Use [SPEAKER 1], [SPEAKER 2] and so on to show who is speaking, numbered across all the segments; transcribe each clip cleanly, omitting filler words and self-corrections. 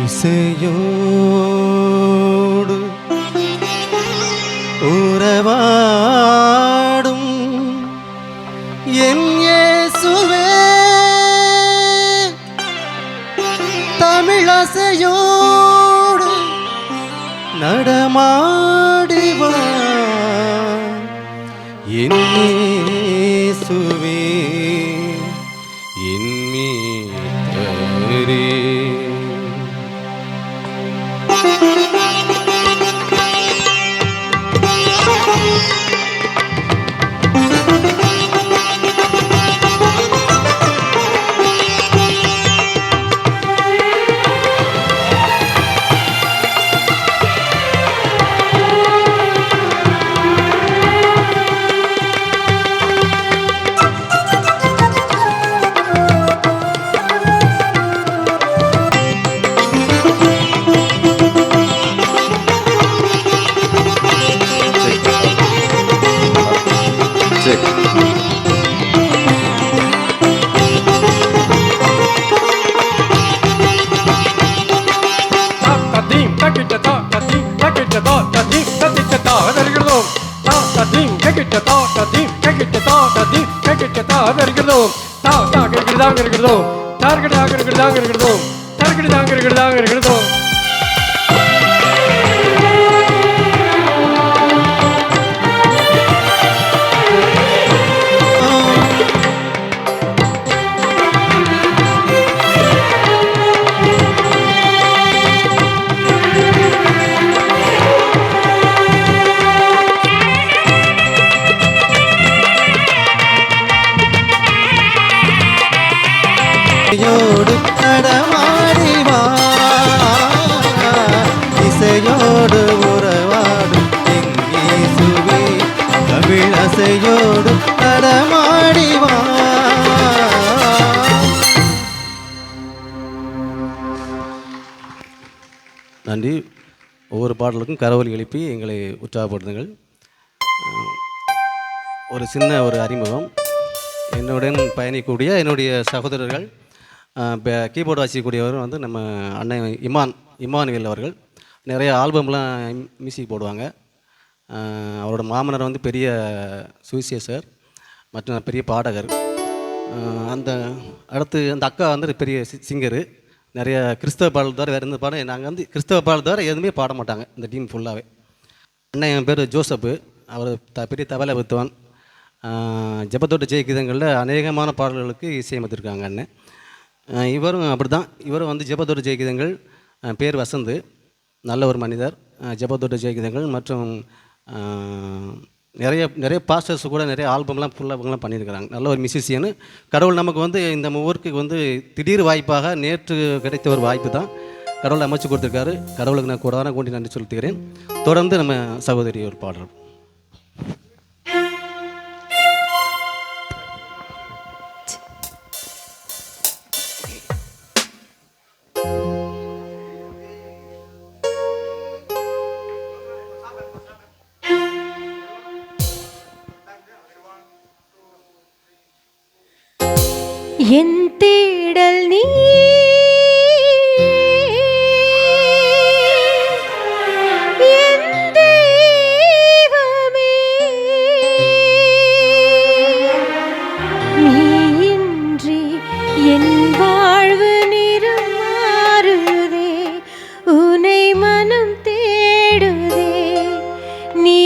[SPEAKER 1] இசையோடு உறவாடும் என் இயேசுவே, தமிழசையோடு நடமாடிவா என் இயேசுவே, என் மீட்பரே. இசையோடு நடமாடிவா, இசையோடு உறவாடும் என் இயேசுவே, தமிழசையோடு நடமாடிவா. நன்றி. ஒவ்வொரு பாடலுக்கும் கரவொலி எழுப்பி எங்களை உற்சாகப்படுத்துங்கள். ஒரு சின்ன அறிமுகம். என்னுடன் பயணிக்கக்கூடிய என்னுடைய சகோதரர்கள், கீபோர்டு வாசிக்கக்கூடியவர் நம்ம அண்ணன் இமானுவேல் அவர்கள். நிறைய ஆல்பம்லாம் மியூசிக் போடுவாங்க. அவரோட மாமனார் பெரிய சுவிசேஷர் மற்றும் பெரிய பாடகர். அடுத்து அந்த அக்கா பெரிய சிங்கரு. நிறைய கிறிஸ்தவ பாடல் தவிர வேறு எந்த பாடம் நாங்கள் கிறிஸ்தவ பாடல் தவிர எதுவுமே பாட மாட்டாங்க இந்த டீம் ஃபுல்லாகவே. அண்ணன் என் பேர் ஜோசப்பு. அவர் பெரிய தவளை வித்துவான். ஜெபத்தோட்ட ஜெயகீதங்களில் அநேகமான பாடல்களுக்கு இசையமைத்திருக்காங்க அண்ணன். இவரும் அப்படி தான். இவரும் ஜெபத்தோட்ட ஜெயகீதங்கள், பேர் வசந்து, நல்ல ஒரு மனிதர். ஜெபத்தோட்ட ஜெயகீதங்கள் மற்றும் நிறைய பாஸ்டர்ஸ் கூட நிறைய ஆல்பம்லாம் ஃபுல்லாக பண்ணியிருக்கிறாங்க. நல்ல ஒரு மியூசிஷியனு. கடவுள் நமக்கு இந்த ஊருக்கு திடீர் வாய்ப்பாக நேற்று கிடைத்த ஒரு வாய்ப்பு தான் கடவுளை அமைச்சு கொடுத்துருக்காரு. கடவுளுக்கு நான் கூடான கூண்டி நன்றி செலுத்துகிறேன். தொடர்ந்து நம்ம சகோதரி ஒரு பாடுறோம்.
[SPEAKER 2] என் தேடல் நீ, என் தெய்வமே, நீ இன்றி என் வாழ்வு நிறம் மாறுதே, உன்னை மனம் தேடுதே, நீ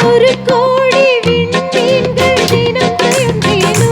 [SPEAKER 2] ஒரு கோடி விண்மீன்கள் தினம் பயந்தேனோ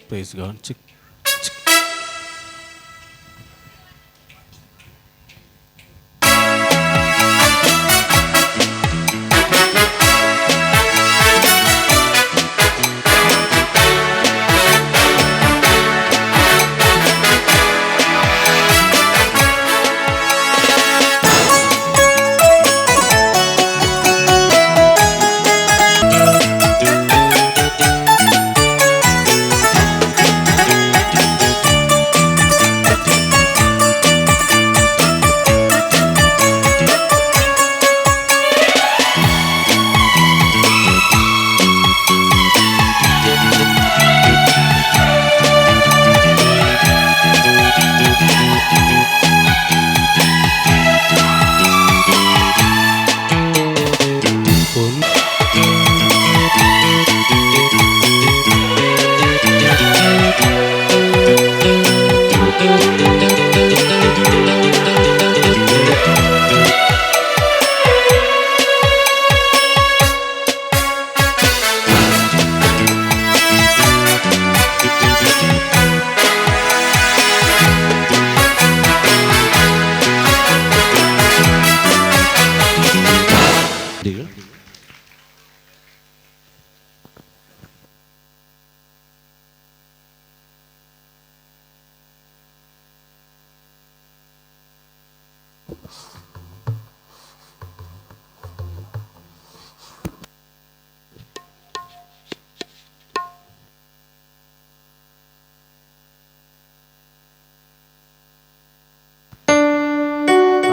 [SPEAKER 1] Praise God.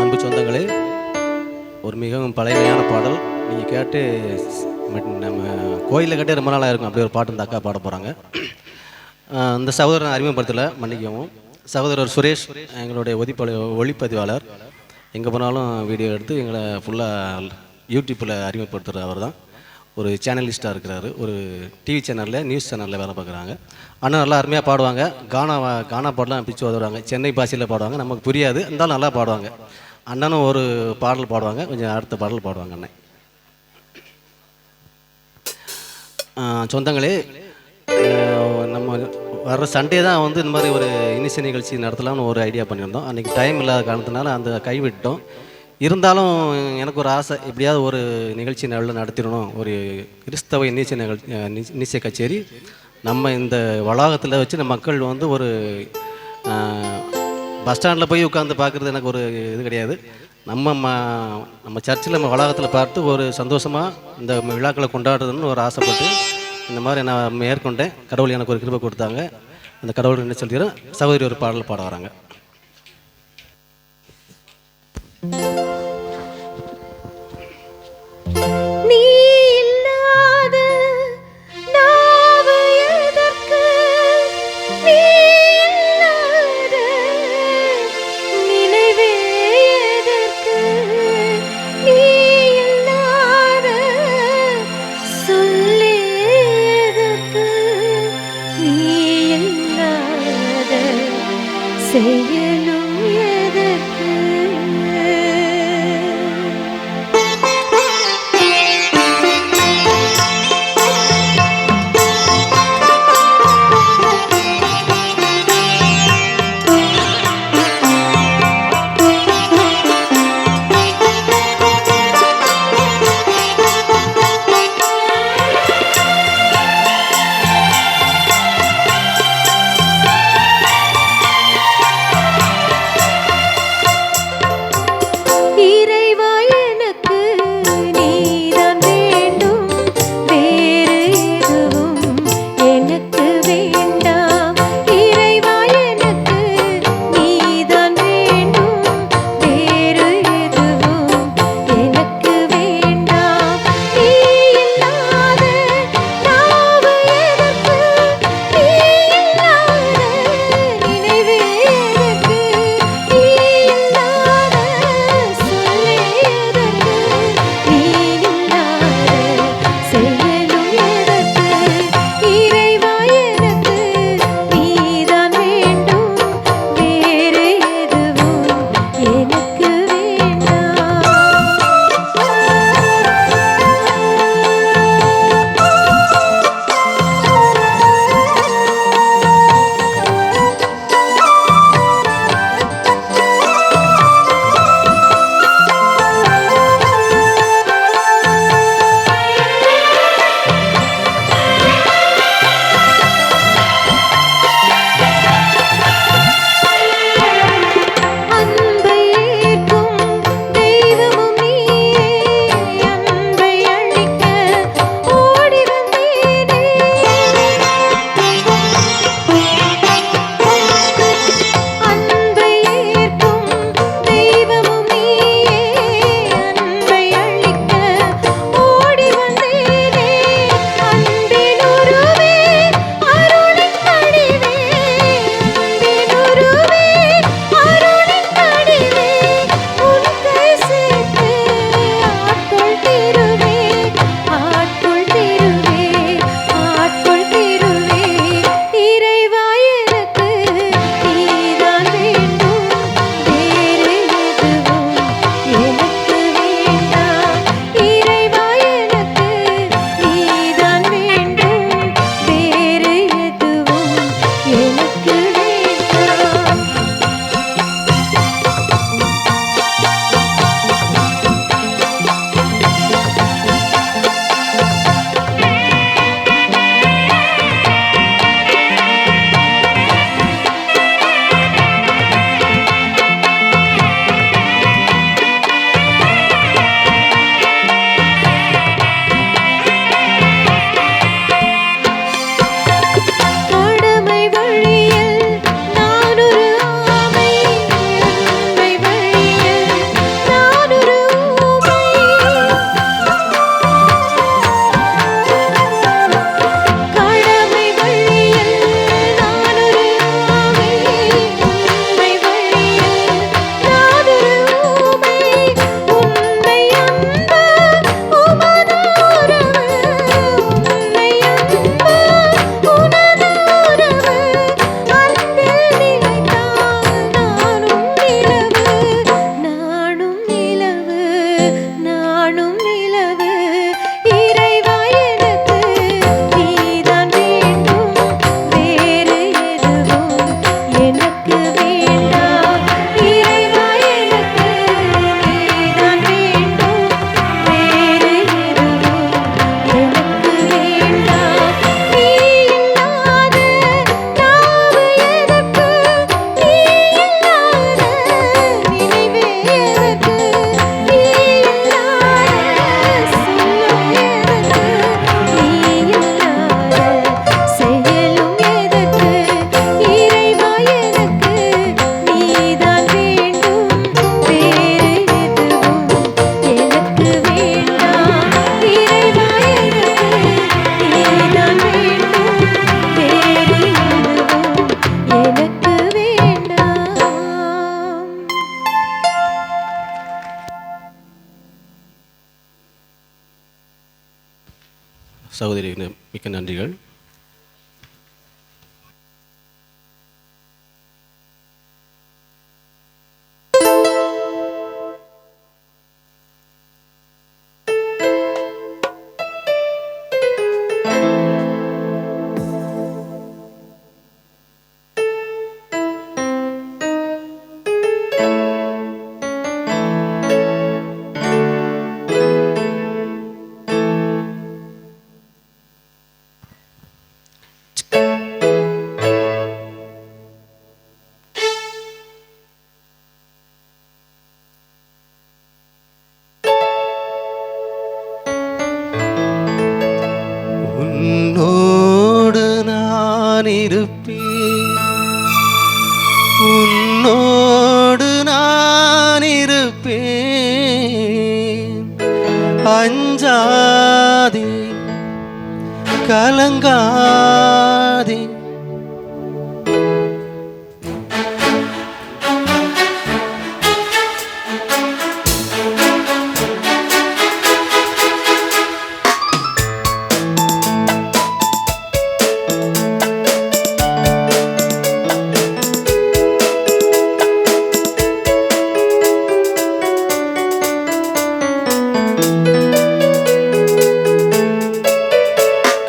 [SPEAKER 1] அன்பு சொந்தங்களே, ஒரு மிகவும் பழமையான பாடல் நீங்கள் கேட்டு நம்ம கோயிலில் கேட்டே ரொம்ப நாளாக இருக்கும். அப்படி ஒரு பாட்டு இந்த அக்கா பாட போகிறாங்க. இந்த சகோதரன் அறிமுகப்படுத்தலை, மன்னிக்கவும். சகோதரர் சுரேஷ் எங்களுடைய ஒளிப்பதிவாளர். எங்கே போனாலும் வீடியோ எடுத்து எங்களை ஃபுல்லாக யூடியூப்பில் அறிமுகப்படுத்துகிற அவர் தான். ஒரு சேனலிஸ்ட்டாக இருக்கிறாரு. ஒரு டிவி சேனலில், நியூஸ் சேனலில் வேலை பார்க்குறாங்க. அண்ணன் நல்லா அருமையாக பாடுவாங்க. கானா பாடலாம் பிச்சு உதவுறாங்க. சென்னை பாஷையில் பாடுவாங்க, நமக்கு புரியாது, இருந்தாலும் நல்லா பாடுவாங்க. அண்ணனும் ஒரு பாடல் பாடுவாங்க, கொஞ்சம் அடுத்த பாடல் பாடுவாங்க அண்ணன். சொந்தங்களே, நம்ம வர்ற சண்டே தான் வந்து இந்த மாதிரி ஒரு இனிஷிய நிகழ்ச்சி நடத்தலாம்னு ஒரு ஐடியா பண்ணியிருந்தோம். அன்றைக்கி டைம் இல்லாத காரணத்தினால அந்த கைவிட்டோம். இருந்தாலும் எனக்கு ஒரு ஆசை, எப்படியாவது ஒரு நிகழ்ச்சி நடத்திடணும். ஒரு கிறிஸ்தவ இசை கச்சேரி நம்ம இந்த வளாகத்தில் வச்சு நம்ம மக்கள் வந்து ஒரு பஸ் ஸ்டாண்டில் போய் உட்காந்து பார்க்குறது எனக்கு ஒரு இது கிடையாது. நம்ம சர்ச்சில் நம்ம வளாகத்தில் பார்த்து ஒரு சந்தோஷமாக இந்த விழாக்களை கொண்டாடுறதுன்னு ஒரு ஆசைப்பட்டு இந்த மாதிரி நான் மேற்கொண்டேன். கடவுள் எனக்கு ஒரு கிருபை கொடுத்தாங்க. அந்த கடவுள் என்ன சொல்லிடுறேன், சகோதரி ஒரு பாடல் பாட வராங்க.
[SPEAKER 2] செயலும் எதற்கு
[SPEAKER 1] சகோதரி மிக்க நன்றிகள். உன்னோடு நான் இருப்பேன், உன்னோடு நான் இருப்பேன். அஞ்சாதே கலங்காதே,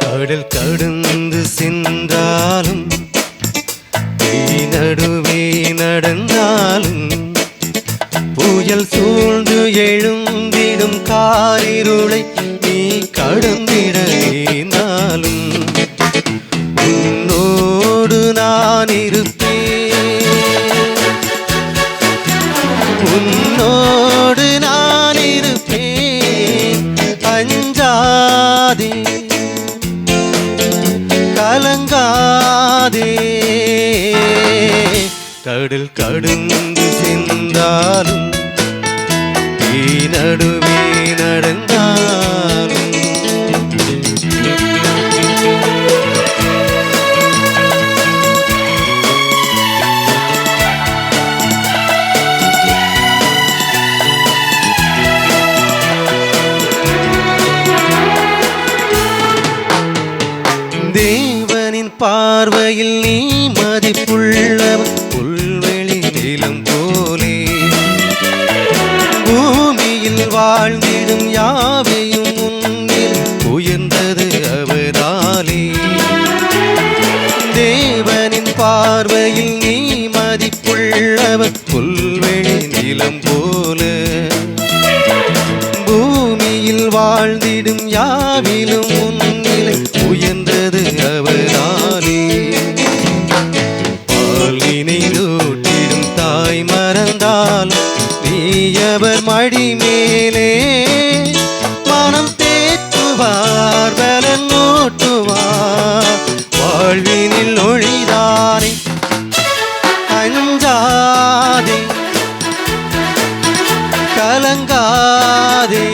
[SPEAKER 1] கடல் கடந்து சென்றாலும் நீ நடுவே நடந்தாலும், புயல் சூழ்ந்து எழுந்திடும் காரிருளை நீ கடந்திட நேர்ந்தாலும், உன்னோடு நான் இருப்பேன், உன்னோடு நான் இருப்பேன். அஞ்சாதே கலங்காதே, கடல் கடந்து சென்றாலும் நீ நடுவே நடந்தாலும். தேவனின் பார்வையில் நீ மதிப்புள்ளவன், புல்வெளி நிலம் போலே பூமியில் வாழ்ந்திடும் யாவையும் உன்னில் உயர்ந்தது அவராலே. தேவனின் பார்வையில் நீ மதிப்புள்ளவன், புல்வெளி நிலம் போல பூமியில் வாழ்ந்திடும் யாவிலும் உன்னிலை உயர்ந்தது அவராலே. பால் நினைந்தூட்டிடும் தாய் மறந்தாலும் நீ அவர் மடி மேலே மனம் தேற்றுவார், பலன் ஓட்டுவார், வாழ்வினில் ஒளிதானே. அஞ்சாதே கலங்காதே,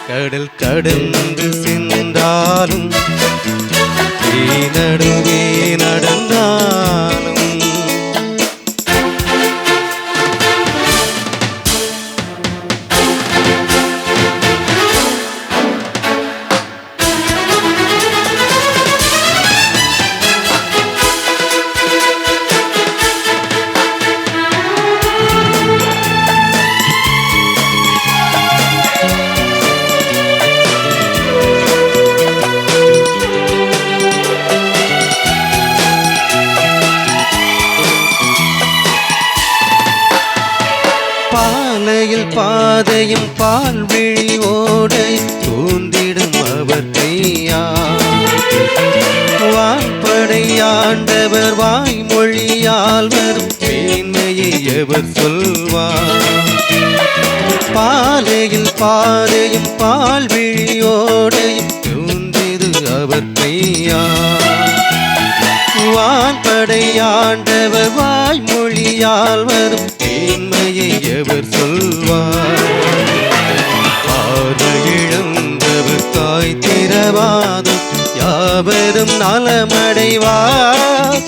[SPEAKER 1] கடல் கடந்து சென்றாலும் நீ நடுவே நடந்தாலும். பாலையில் பாதையும் பால்விழி ஓடை தூந்திடும் அவர் கையா. வான்படையாண்டவர் வாய்மொழியால் வரும் மேன்மையை எவர் சொல்வார். பாலையில் பாதையும் பால்விழி ஓடையும் தூந்திடு அவர் கையா. வான்படையாண்டவர் வாய்மொழியால் வரும் மேன்மையை எவர் சொல்வார். பார்வையிழந்தவர் தாய் திரவாதும் யாவரும் நலமடைவார்.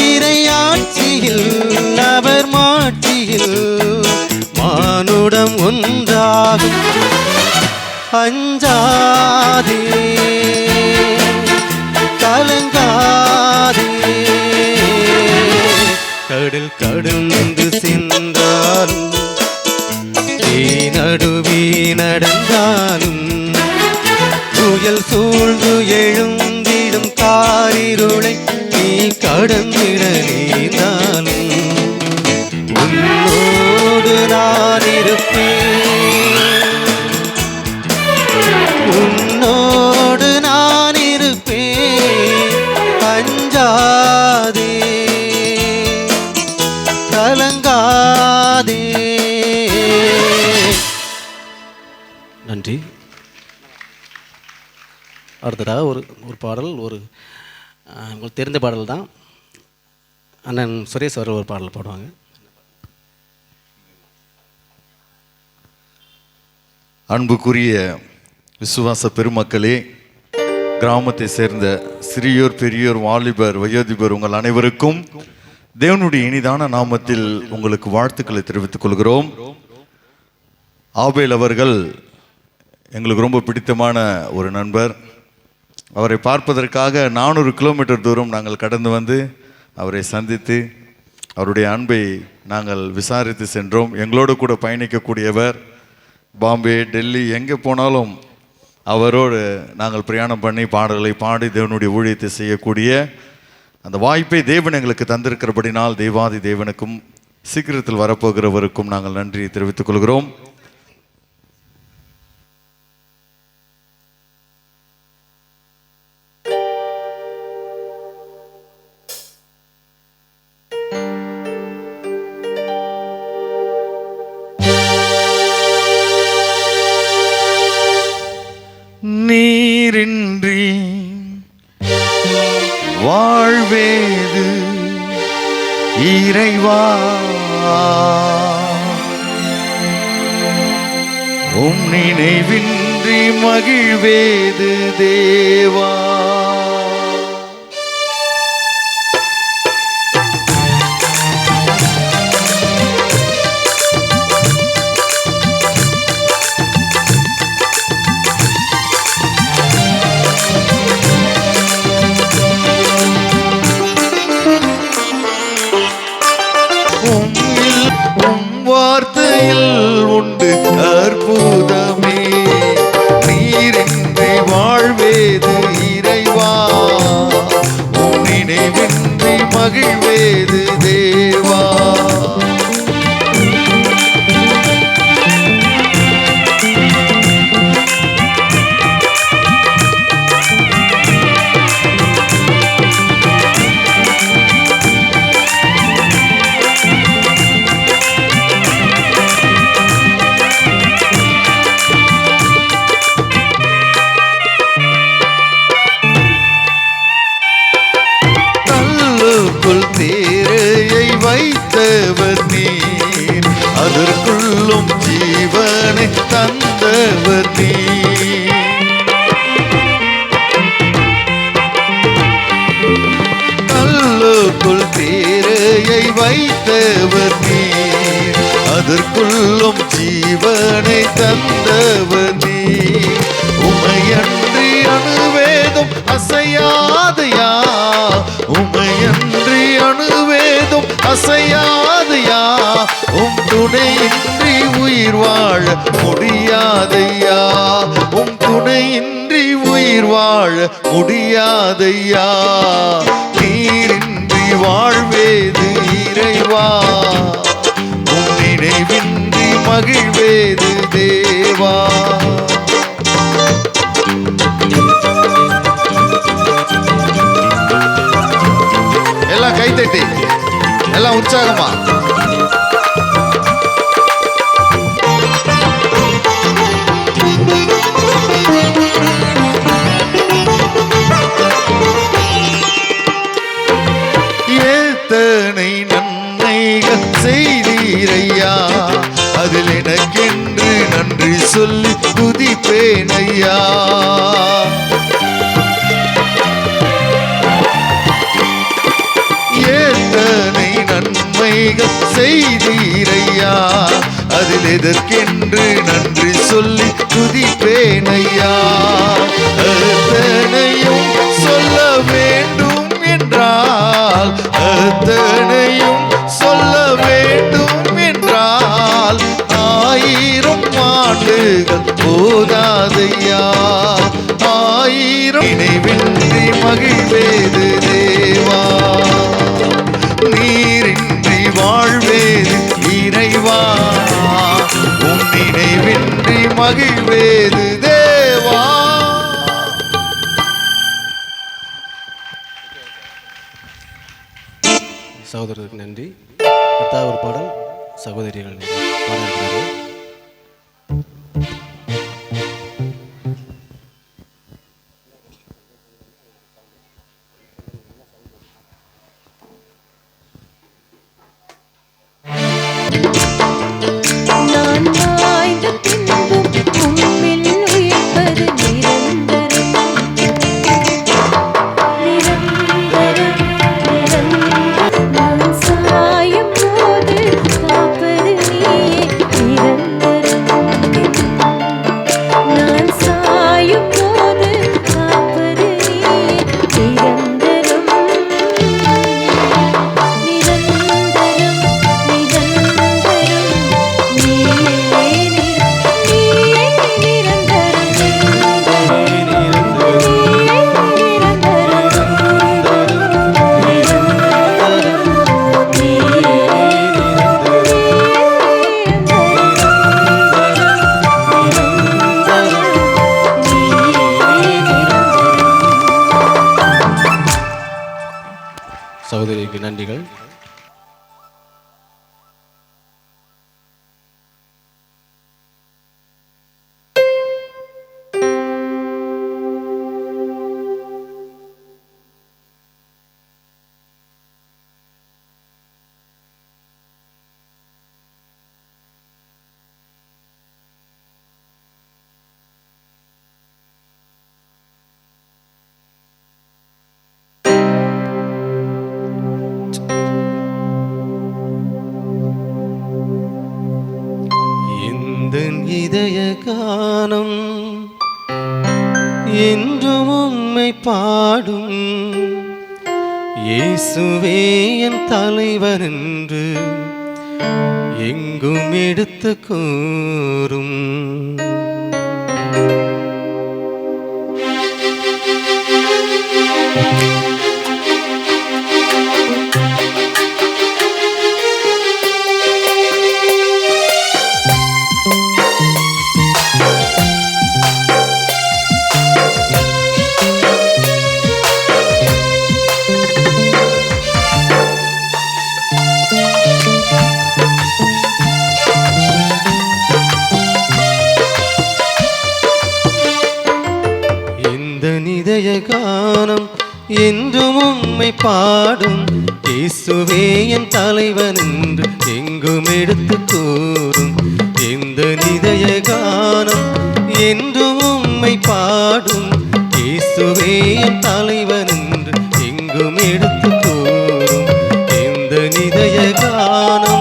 [SPEAKER 1] இறையாட்சியில் அவர் மாட்சியில் மானுடம் ஒன்றாகும். அஞ்சாதே கலங்காதே. கடல் கடந்து சென்றாலும் நீ நடுவே நடந்தாலும் புயல் சூழ்ந்து எழுந்திடும் காரிருளை நீ கடந்திட நேர்ந்தாலும் உன்னோடு நான் இருப்பேன், உன்னோடு நான் இருப்பேன். அஞ்சாதே கலங்காதே. நன்றி. அடுத்ததாக ஒரு பாடல், உங்களுக்கு தெரிந்த பாடல் தான். அண்ணன் சுரேஷ் அவர் ஒரு பாடல் பாடுவாங்க.
[SPEAKER 3] அன்புக்குரிய விசுவாச பெருமக்களே, கிராமத்தை சேர்ந்த சிறியோர் பெரியோர் வாலிபர் வயோதிபர் உங்கள் அனைவருக்கும் தேவனுடைய இனிதான நாமத்தில் உங்களுக்கு வாழ்த்துக்களை தெரிவித்துக் கொள்கிறோம். ஆபேல் அவர்கள் எங்களுக்கு ரொம்ப பிடித்தமான ஒரு நண்பர். அவரை பார்ப்பதற்காக 400 கிலோமீட்டர் தூரம் நாங்கள் கடந்து வந்து அவரை சந்தித்து அவருடைய அன்பை நாங்கள் விசாரித்து சென்றோம். எங்களோடு கூட பயணிக்கக்கூடியவர். பாம்பே, டெல்லி எங்கே போனாலும் அவரோடு நாங்கள் பிரயாணம் பண்ணி பாடல்களை பாடி தேவனுடைய ஊழியத்தை செய்யக்கூடிய அந்த வாய்ப்பை தேவன் எங்களுக்கு தந்திருக்கிறபடினால் தேவாதி தேவனுக்கும் சீக்கிரத்தில் வரப்போகிறவருக்கும் நாங்கள் நன்றி தெரிவித்துக் கொள்கிறோம். நீரின்றி வாழ்வேது இறைவா, உம் நினைவின்றி மகிழ்வேது தேவா. வார்த்தையில் உண்டு அற்புதமே, நீரின்றி வாழ்வேது இறைவா, உன் நினைவின்றி மகிழ்வேது தேவா. தேரையை வைத்தவர் நீர், அதற்குள்ளும் ஜீவனை தந்தவர் நீர். கல்லுக்குள் தேரையை வைத்தவர் நீர், அதற்குள்ளும் ஜீவனை தந்தவர் நீர். உமையன்றி அணுவேதும் அசையாதையா, உமையன்றி அணுவேதும் அசையாதையா, உம் துணையின்றி உயிர் வாழ முடியாதையா, உம் துணையின்றி உயிர் வாழ முடியாதையா. நீரின்றி வாழ்வேது இறைவா, உம் நினைவின்றி மகிழ்வேது தேவா. எல்லாம் கைத்தட்டி, எல்லாம் உற்சாகமா. எத்தனை நன்மைகள் செய்தீரையா, அதில் எனக்கென்று நன்றி சொல்லி துதிப்பேன் ஐயா. எத்தனை நன்மை நன்மைகள் செய்தீரையா, அதில் எதற்கென்று நன்றி சொல்லி துதிப்பேனையா. அத்தனையும் சொல்ல வேண்டும் என்றால், அத்தனையும் சொல்ல வேண்டும் என்றால் 1000 ஆண்டுகள் போதாதையா. 1000 நினைவின்றி மகிழ்வேது தேவா, நீரின்றி வாழ்வேது இறைவா, உன் நினைவின்றி மகிழ்வேது தேவா.
[SPEAKER 1] சகோதரருக்கு நன்றி. அடுத்த ஒரு பாடல் சகோதரிகள் பாடியிருக்கிறார்கள்.
[SPEAKER 2] நான் மாய்ந்த பின்பும் உம்மில் உயிர்ப்பது நிரந்தரம், நிரந்தரம், நிரந்தரம். நான் சாயும் போது காப்பது நீயே நிரந்தரம், நான் சாயும் போது காப்பது நீயே நிரந்தரம், நிரந்தரம்,
[SPEAKER 1] சகோதரிக்கு நன்றிகள். இதய கானம் என்றும் உம்மை பாடும், இயேசுவே என் தலைவர் என்று எங்கும் எடுத்து கூறும். இதய கானம் என்றும் உம்மை பாடும், இயேசுவே என் தலைவன் என்று எங்கும் எடுத்து கூறும். இந்த இதய கானம் என்றும் உம்மை பாடும், இயேசுவே என் தலைவன் என்று எங்கும் எடுத்து கூறும். இந்த இதய கானம்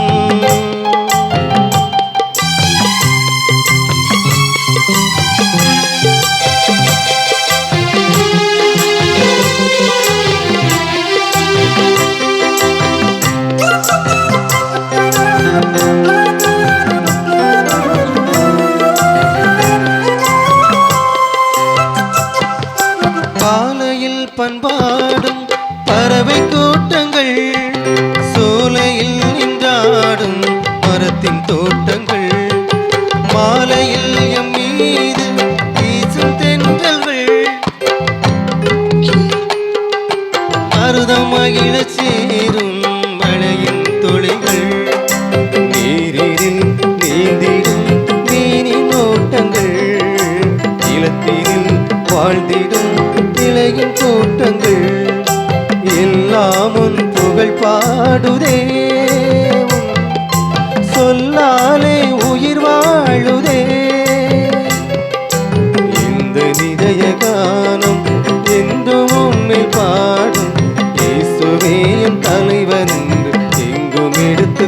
[SPEAKER 1] பண்பாடும் பறவை கூட்டங்கள், சோலையில் நின்றாடும் மரத்தின் தோட்டங்கள், மாலையில் எம் மீது வீசும் தென்றல்கள், அறுதம் மகிழ சேரும் மழையின் துளிகள், நீரில் நீந்திடும் மீனின் ஓட்டங்கள், நிலத்தினில் வாழ்ந்திடும் இலையின் கூட்டங்கள், எல்லாம் உன் புகழ் பாடுதே, சொல்லாலே உயிர் வாழுதே. இந்த இதய கானம் என்றும் உம்மை பாடும், இயேசுவே என் தலைவன் என்று எங்கும் எடுத்து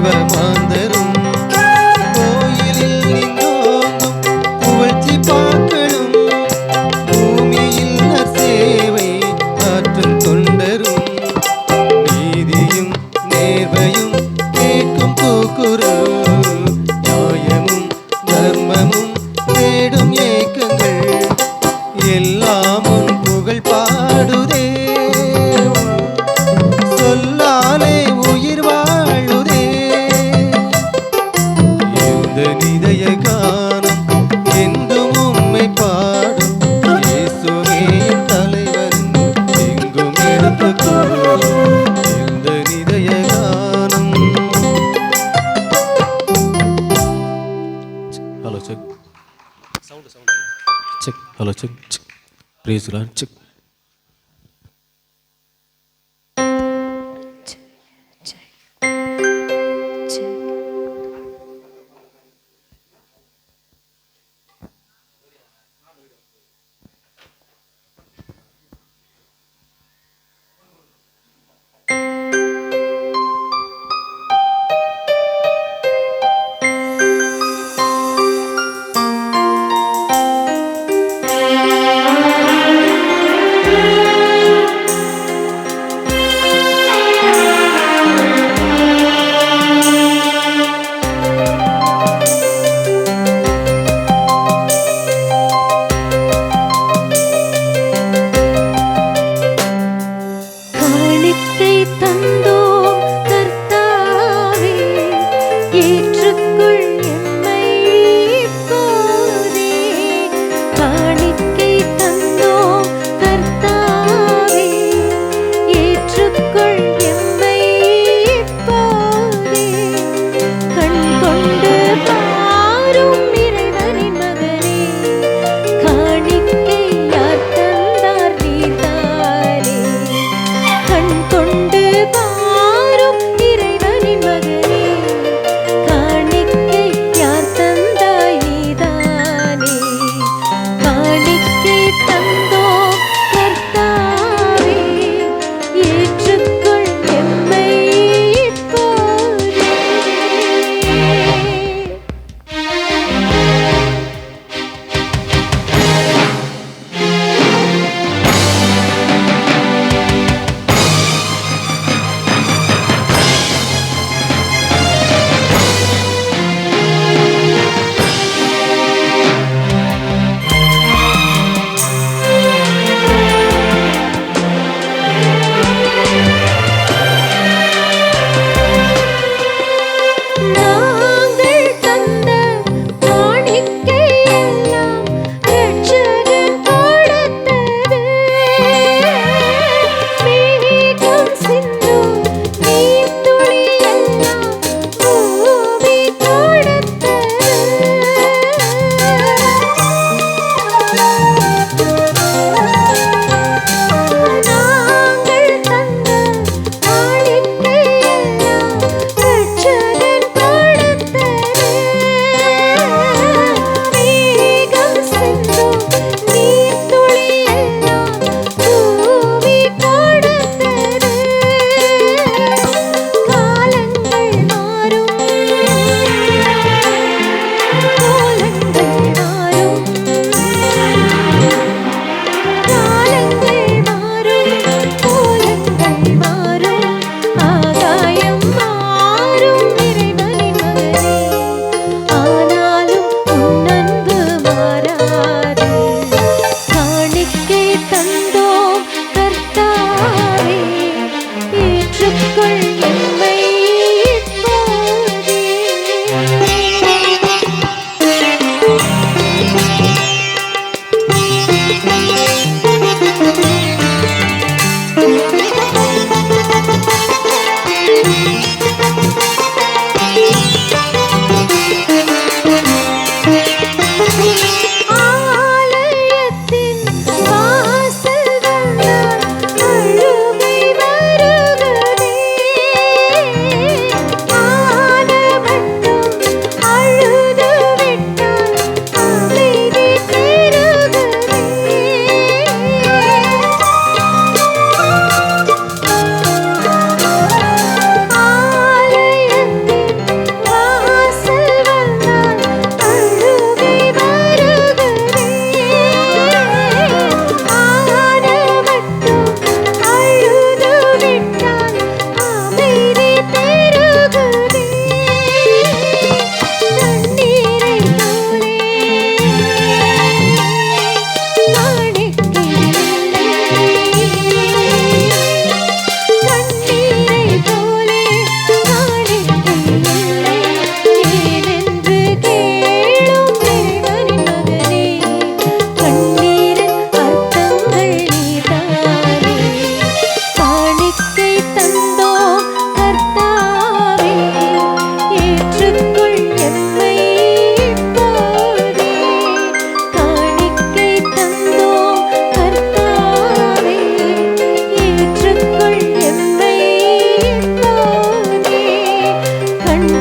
[SPEAKER 4] தெய்வ மாந்தரும் கோயிலில் நின்றோங்கும் புகழ்ச்சி பாக்களும் பூமியில் நற்சேவை ஆற்றும் தொண்டரும் நீதியும் நேர்மையும் கேட்கும் கூக்குரல் நியாயமும் தர்மமும் தேடும் ஏக்கங்கள் எல்லாம் உன் புகழ் பாடுதே சொல்லாலே உயிர் வாழுதே இந்த நிதய கானம் என்றும் உம்மை பாடும் இயேசுவே என் தலைவர் எங்கும் எடுத்துக்கொள் இந்த நிதய கானம்.
[SPEAKER 1] Hello check check hello check check please check
[SPEAKER 2] காணிக்கை தந்தோம் கர்த்தாவே, ஏற்றுக்கொள் எம்மை இப்போதே. காணிக்கை தந்தோம் கர்த்தாவே, ஏற்றுக்கொள் எம்மை இப்போதே. கண் கொண்டு பாரும் இறைவனின் மகனே, காணிக்கை யார் தந்தார் நீர்தானே. கண் கொண்டு பாரும் இறைவனின் மகனே, காணிக்கை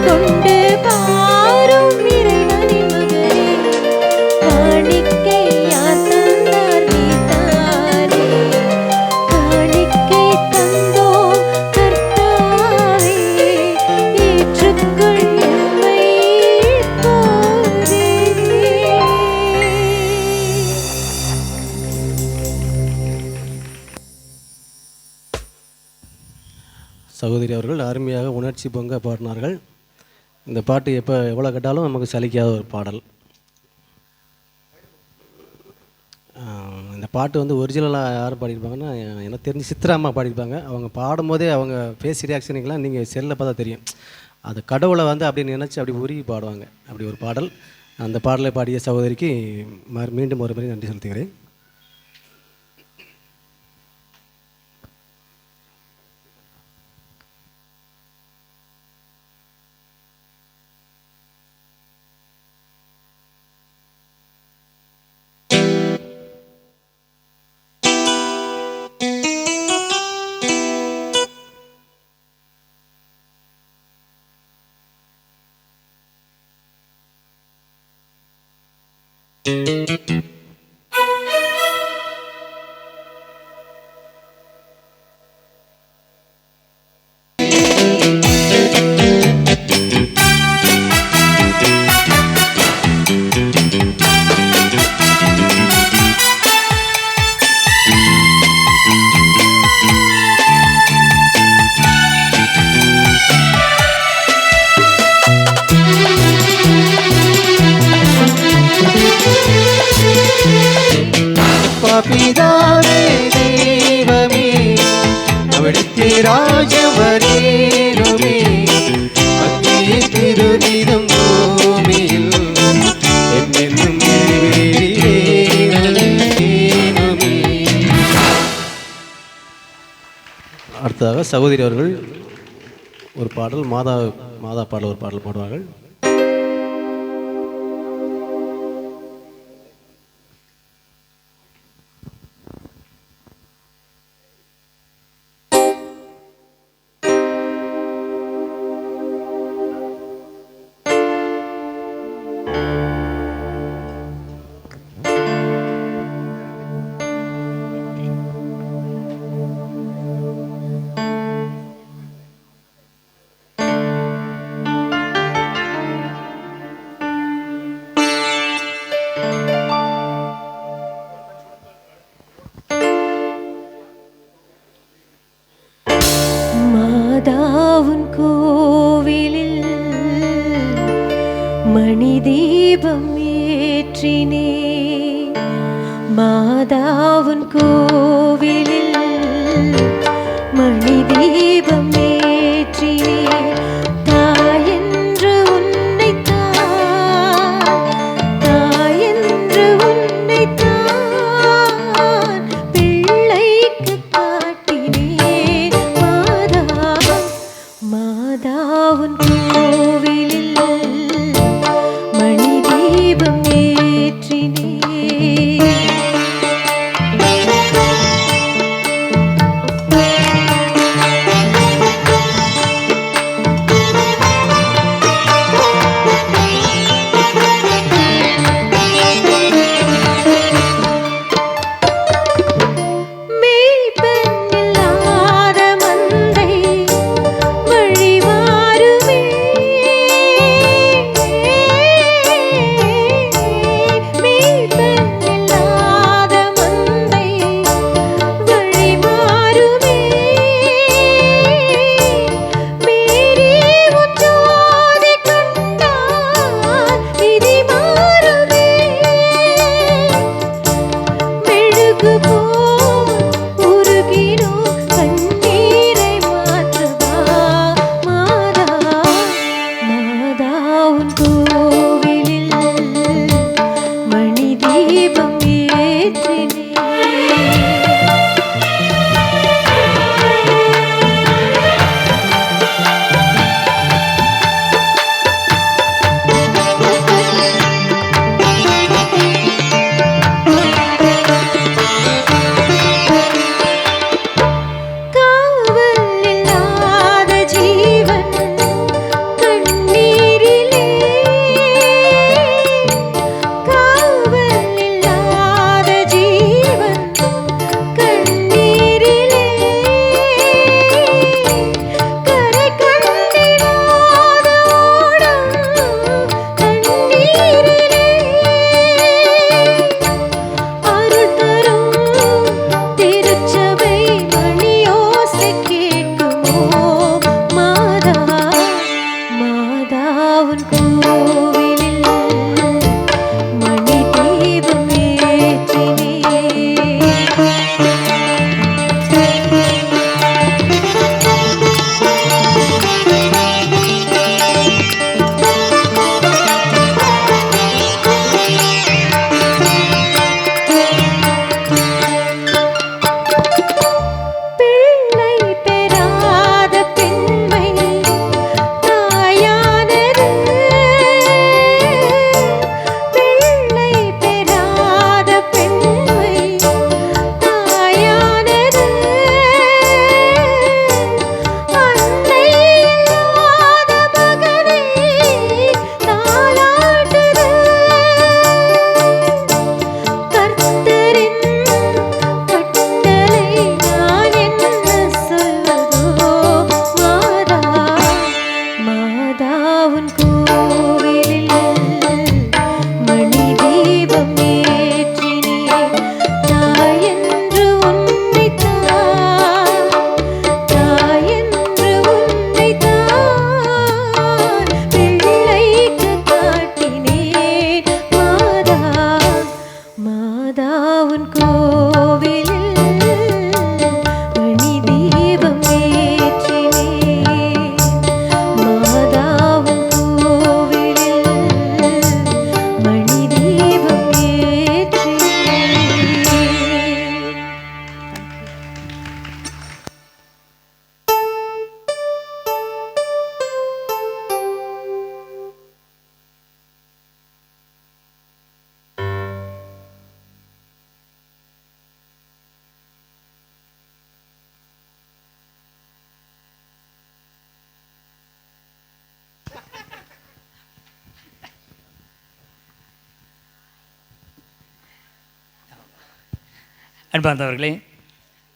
[SPEAKER 2] கொண்டு பாரும் இறைவனின் மகனே காணிக்கை யார் தந்தார் நீதானே காணிக்கை தந்தோம் கர்த்தாவே ஏற்றுக்கொள் எம்மை இப்போதே.
[SPEAKER 1] சகோதரி அவர்கள் அருமையாக உணர்ச்சி பொங்க பாடினார்கள். இந்த பாட்டு எவ்வளோ கேட்டாலும் நமக்கு சலிக்காத ஒரு பாடல். இந்த பாட்டு வந்து ஒரிஜினலாக யார் பாடியிருப்பாங்கன்னா எனக்கு தெரிஞ்சு சித்ரா அம்மா பாடியிருப்பாங்க. அவங்க பாடும்போதே அவங்க ஃபேஸ் ரியாக்ஷனுக்கெல்லாம் நீங்கள் செல்லில் பார்த்தா தெரியும். அது கடவுளை வந்து அப்படி நினச்சி அப்படி உருகி பாடுவாங்க. அப்படி ஒரு பாடல். அந்த பாடலை பாடிய சகோதரிக்கு மீண்டும் ஒரு முறை நன்றி செலுத்துகிறேன்.
[SPEAKER 4] பிதாவே தெய்வமே அவிடுத்தே ராஜவரேனுமே அத்திய திருநிதம் பூமியில் என்னென்னும் நிறைவேறினேனுமே.
[SPEAKER 1] அடுத்ததாக சகோதரி அவர்கள் ஒரு பாடல் மாதா பாடல் ஒரு பாடல் பாடுவார்கள்.
[SPEAKER 2] மாதாவுன் கோவிலில் மணி தீபம் ஏற்றினே மாதாவுன் கோவிலில் மணி தீபம் ஏற்றினே தாயென்று உன்னைத்தான் தாயென்று உன்னைத்தான் பிள்ளைக்கு காட்டினேன் மாதாவுன் கோவிலில் மணி தீபம் ஏற்றினே. உன் கோவிலில் மணி தீபம் ஏற்றினேன். பிள்ளை பெறாத பெண்மை தாயானது. பிள்ளை பெறாத பெண்மை தாயானது. அன்னை இல்லாத மகனை தாலாட்டுது. கர்த்தரின் கட்டளை நான் என்ன சொல்வதோ. மாதா மாதா உன் கோவிலில் மணி தீபம் ஏற்றினேன். தாயென்று உன்னை தாயென்று உன்னை பிள்ளைக்கு காட்டினேன். மாதா மாதா உன் கோவிலில் மணி தீபம் ஏற்றினேன். மாதா உன் கோவிலில் மணி தீபம் ஏற்றினேன்.
[SPEAKER 5] அன்பார்ந்தவர்களே,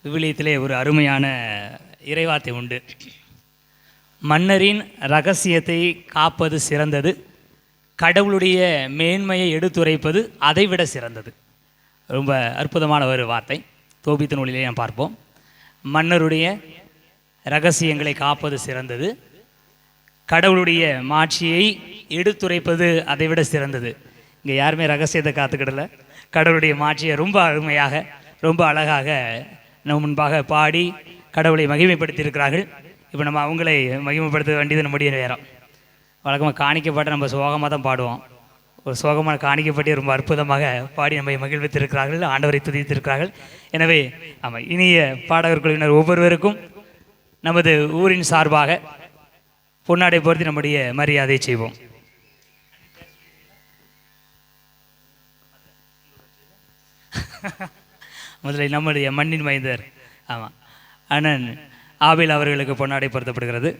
[SPEAKER 5] விவிலியத்திலே ஒரு அருமையான இறைவார்த்தை உண்டு. மன்னரின் இரகசியத்தை காப்பது சிறந்தது, கடவுளுடைய மேன்மையை எடுத்துரைப்பது அதைவிட சிறந்தது. ரொம்ப அற்புதமான ஒரு வார்த்தை. தோபித்து நூலிலே நாம் பார்ப்போம். மன்னருடைய இரகசியங்களை காப்பது சிறந்தது, கடவுளுடைய மாட்சியை எடுத்துரைப்பது அதைவிட சிறந்தது. இங்கே யாருமே ரகசியத்தை காத்துக்கிடல. கடவுளுடைய மாட்சியை ரொம்ப அருமையாக ரொம்ப அழகாக நம்ம முன்பாக பாடி கடவுளை மகிமைப்படுத்தியிருக்கிறார்கள். இப்போ நம்ம அவங்களை மகிமைப்படுத்த வேண்டியது நம்முடைய நேரம். வழக்கமாக காணிக்கப்பட்ட நம்ம சோகமாக தான் பாடுவோம். ஒரு சோகமான காணிக்கப்பட்டு ரொம்ப அற்புதமாக பாடி நம்மை மகிழ்வித்திருக்கிறார்கள், ஆண்டவரை துதித்திருக்கிறார்கள். எனவே ஆமாம், இனிய பாடகர் குழுவினர் ஒவ்வொருவருக்கும் நமது ஊரின் சார்பாக பொன்னாடை பொருத்தி நம்முடைய மரியாதை செய்வோம். முதலில் நம்முடைய மண்ணின் மைந்தர் ஆமாம் அண்ணன் ஆபேல் அவர்களுக்கு பொன்னாடை பொருத்தப்படுகிறது.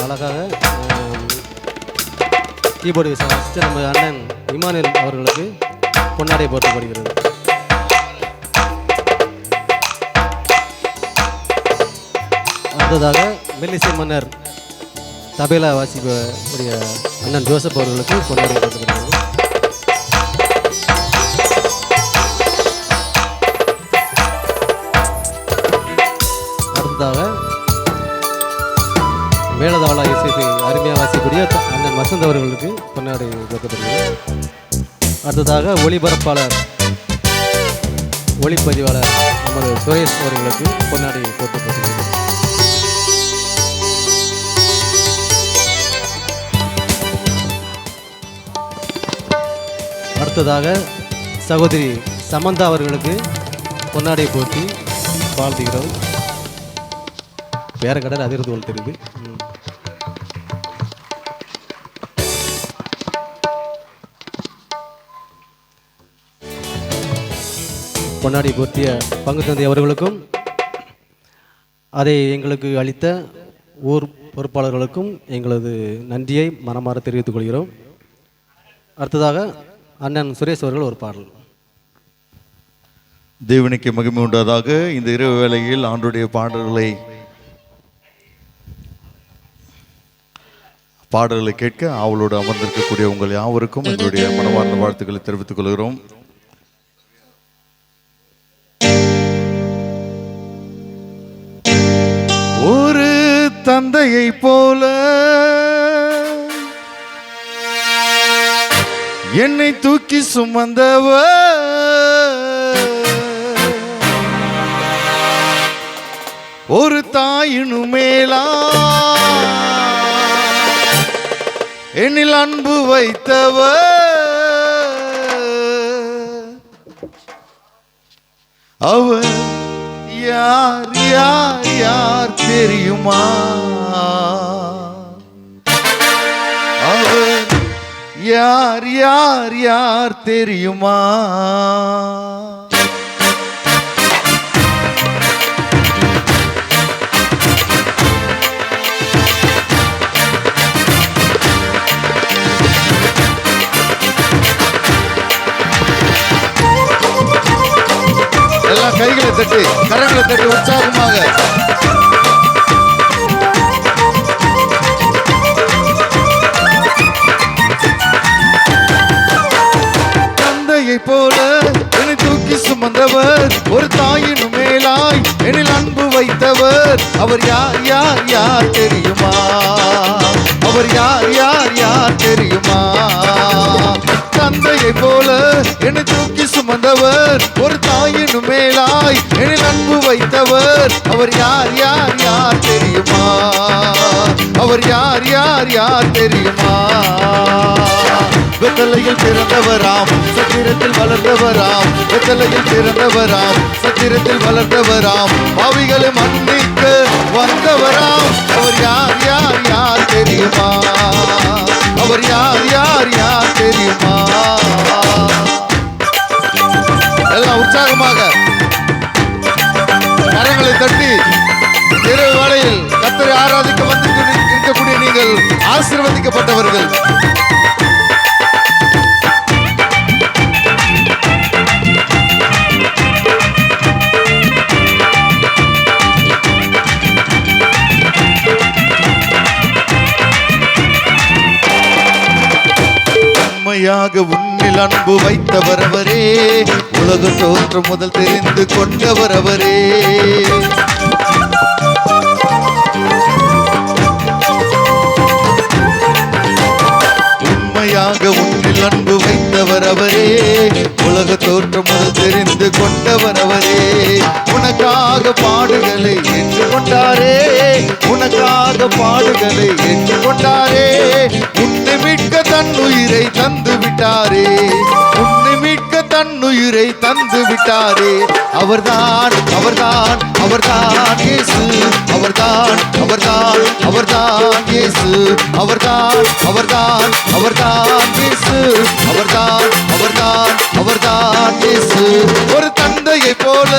[SPEAKER 1] அழகாக கீபோர்டு வாசித்த நம்ம அண்ணன் இமானுவேல் அவர்களுக்கு பொன்னாடை போர்த்தப்படுகிறது. அடுத்ததாக மெல்லிசை மன்னர் தபேலா வாசிக்கக்கூடிய அண்ணன் ஜோசப் அவர்களுக்கு பொன்னாடை போர்த்தப்படுகிறது. அடுத்ததாக மேலதாள இசைக்கு அருமையாக வாசிக்கக்கூடிய அண்ணன் வசந்த் அவர்களுக்கு பொன்னாடை போர்த்தப்படுகிறது. அடுத்ததாக ஒளிபரப்பாளர் ஒளிப்பதிவாளர் நமது சுரேஷ் அவர்களுக்கு பொன்னாடை போர்த்தப்படுகிறது. அடுத்ததாக சகோதரி சமந்தா அவர்களுக்கு பொன்னாடை போர்த்தி வாழ்த்துகிறோம். வேற கடல் அதிர்ந்து போல் தெரியுது. பொன்னாடி போர்த்திய பங்கு தந்தை அவர்களுக்கும் அதை எங்களுக்கு அளித்த ஊர் பொறுப்பாளர்களுக்கும் எங்களது நன்றியை மனமாற தெரிவித்துக் கொள்கிறோம். அடுத்ததாக அண்ணன் சுரேஷ் அவர்கள் ஒரு பாடல்.
[SPEAKER 3] தேவனுக்கு மகிமை உண்டாதாக. இந்த இரவு வேளையில் ஆண்டவருடைய பாடல்களை கேட்க அவளோடு அமர்ந்திருக்கக்கூடிய உங்கள் யாவருக்கும் எங்களுடைய மனமார்ந்த வாழ்த்துக்களை தெரிவித்துக் கொள்கிறோம். ஒரு தந்தையை போல என்னை தூக்கி சுமந்தவர், ஒரு தாயினு மேலா என்னில் அன்பு வைத்தவர், அவர் யார் யார் யார் தெரியுமா? அவர் யார் யார் யார் தெரியுமா? எல்லாம் கைகளை தட்டி கரங்களை தட்டி உற்சாகமாக தந்தையை போல என்னை தூக்கி சுமந்தவர், ஒரு தாயின் மேலாய் என்னில் அன்பு வைத்தவர், அவர் யார் யார் யார் தெரியுமா? அவர் யார் யார் யார் தெரியுமா? தந்தையை போல என்னை தூக்கி சுமந்தவர், ஒரு தாயின் மேலாய் என்னில் அன்பு வைத்தவர், அவர் யார் யார் யார் தெரியுமா? அவர் யார் யார் யார் தெரியுமா? வெத்தலையில் பிறந்தவராம், சத்திரத்தில் வளர்ந்தவராம், வெத்தலையில் பிறந்தவராம், சத்திரத்தில் வளர்ந்தவராம், பாவிகளை மன்னிக்க வந்தவராம், அவர் யார் யார் யார் தெரியுமா? அவர் யார் யார் யார் தெரியுமா? எல்லாம் உற்சாகமாக கரங்களை தட்டி இரவு வேளையில் கர்த்தரை ஆராதிக்க வந்து இருக்கக்கூடிய நீங்கள் ஆசீர்வதிக்கப்பட்டவர்கள். உண்மையாக உன்னில் அன்பு வைத்தவர் அவரே, உலக தோற்றம் முதல் தெரிந்து கொண்டவர் அவரே. உண்மையாக உன்னில் அன்பு வைத்தவர் அவரே, உலக தோற்றம் முதல் தெரிந்து கொண்டவர் அவரே. உனக்காக பாடுகளை ஏற்றுக்கொண்டாரே, உனக்காக பாடுகளை ஏற்றுக்கொண்டாரே, உன்னை மீட்க தன்னுயிரை தந்து விட்டாரே, உன்னை மீட்க தன்னுயிரை தந்து விட்டாரே. அவர்தான் அவர்தான் அவர்தான் இயேசு, அவர்தான் அவர்தான் அவர்தான் இயேசு, அவர்தான் அவர்தான் அவர்தான் இயேசு, அவர்தான் அவர்தான் அவர்தான் இயேசு. ஒரு தந்தையை போல